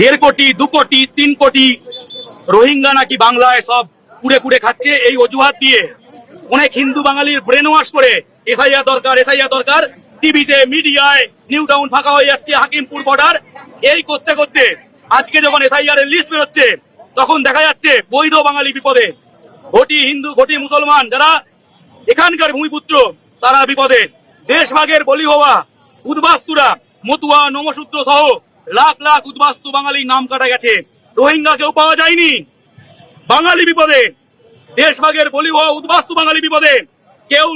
1.5 কোটি 2 কোটি 3 কোটি রোহিঙ্গা নাকি বাংলায় সব কুড়ে কুড়ে খাচ্ছে এই অজুহাত দিয়ে অনেক হিন্দু বাঙালির ব্রেন ওয়াশ করে এসআইআর দরকার টিভিতে মিডিয়ায় নিউ টাউন ফাঁকা হয়ে যাচ্ছে, হাকিমপুর বর্ডার। এই করতে করতে আজকে যখন এসআইআর এর লিস্ট বেরোচ্ছে তখন দেখা যাচ্ছে বৈধ বাঙালি বিপদে, ঘটি হিন্দু ঘটি মুসলমান যারা এখানকার ভূমিপুত্র তারা বিপদে। দেশভাগের বলি হওয়া উদ্বাস্তুরা মতুয়া নমশূদ্র সহ লাখ লাখ উদ্বাস্তু বাঙালির নাম কাটা গেছে, রোহিঙ্গা কেউ পাওয়া যায়নি। বাঙালি বিপদে, দেশভাগের বলি হওয়া উদ্বাস্তু বাঙালি বিপদে। কেউ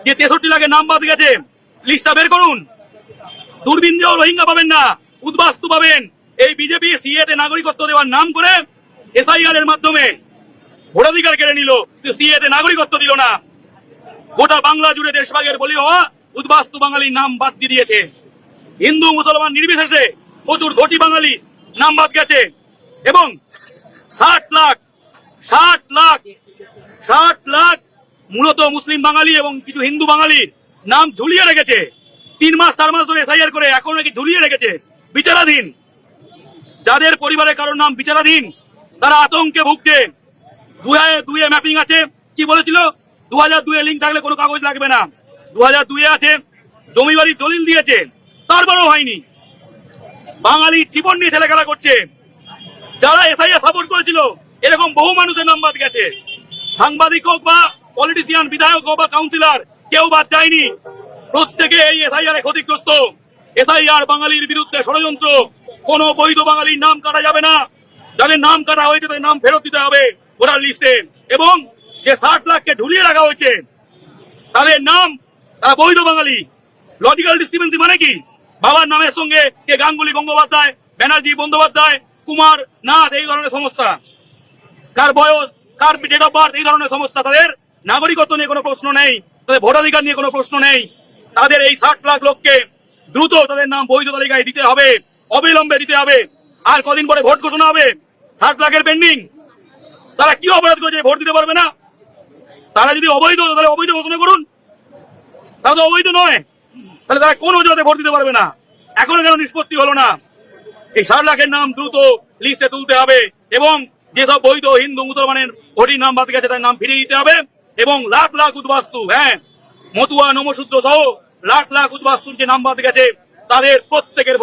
যে 63 লাখের নাম বাদ গেছে লিস্টটা বের করুন। দূরবীন দিয়েও রোহিঙ্গা পাবেন না, উদ্বাস্তু পাবেন। এই বিজেপি সিএতে নাগরিকত্ব দেওয়ার নাম করে এসআইআর এর মাধ্যমে ভোটাধিকার কেড়ে নিল, সিএতে নাগরিকত্ব দিল না। গোটা বাংলা জুড়ে দেশভাগের বলি হওয়া উদ্বাস্তু বাঙালির নাম বাদ দিয়ে দিয়েছে। হিন্দু মুসলমান নির্বিশেষে প্রচুর ঘটি বাঙালি নাম বাদ গেছে এবং 60 লাখ মূলত মুসলিম বাঙালি এবং কিছু হিন্দু বাঙালির নাম ঝুলিয়ে রেখেছে। 3 মাস 4 মাস ধরে এসআইআর করে এখন নাকি ঝুলিয়ে রেখেছে, বিচারাধীন। যাদের পরিবারের কারোর নাম বিচারাধীন তারা আতঙ্কে ভুগছে। 2002 ম্যাপিং আছে, কি বলেছিল 2002 লিঙ্ক থাকলে কোনো কাগজ লাগবে না। 2002 আছে, জমি বাড়ির দলিল দিয়েছে, তারপরেও হয়নি। বাঙালি জীবন নিয়ে ছেলেখেলা করছে। যারা এসআইআর সাপোর্ট করেছিল এরকম বহু মানুষের নাম বাদ গেছে। সাংবাদিক হোক বা পলিটিশিয়ান, বিধায়ক হোক বা কাউন্সিলর, কেউ বাদ যায়নি। প্রত্যেকে এই এসআইআর এ ক্ষতিগ্রস্ত। এসআইআর বাঙালির বিরুদ্ধে ষড়যন্ত্র। কোন বৈধ বাঙালির নাম কাটা যাবে না। যাদের নাম কাটা হয়েছে তাদের নাম ফেরত দিতে হবে ভোটার লিস্টে। এবং যে 60 লাখকে ঝুলিয়ে রাখা হয়েছে তাদের নাম, তারা বৈধ বাঙালি। লজিক্যাল ডিসক্রিপেন্সি মানে কি? বাবার নামের সঙ্গে কে গাঙ্গুলি গঙ্গোপাধ্যায়, ব্যানার্জি বন্দ্যোপাধ্যায়, কুমার নাথ, এই ধরনের সমস্যা। কার বয়স, কার ডেট অফ বার্থ, এই ধরনের সমস্যা। তাদের নাগরিকত্ব নিয়ে কোনো প্রশ্ন নেই, তাদের ভোটাধিকার নিয়ে কোনো প্রশ্ন নেই। তাদের এই 60 লাখ লোককে দ্রুত তাদের নাম বৈধ তালিকায় দিতে হবে, অবিলম্বে দিতে হবে। আর কদিন পরে ভোট ঘোষণা হবে, 60 লাখের পেন্ডিং। তারা কি অপরাধ করেছে ভোট দিতে পারবে না? তারা যদি অবৈধ, তাহলে অবৈধ ঘোষণা করুন। তারা তো অবৈধ নয়, তাহলে তারা কোন অজুহাতে ভোট দিতে পারবে না? এখনো কেন নিষ্পত্তি হলো না? এই 60 লাখের নাম দ্রুত লিস্টে তুলতে হবে এবং যেসব বৈধ হিন্দু মুসলমানের ভোটির নাম বাদ গেছে তার নাম ফিরিয়ে দিতে হবে। এবং লাখ লাখ উদ্বাস্তু, মতুয়া নমশূদ্র সহ লাখ লাখ উদ্বাস্তুর যে নাম বাদ গেছে তাদের প্রত্যেকের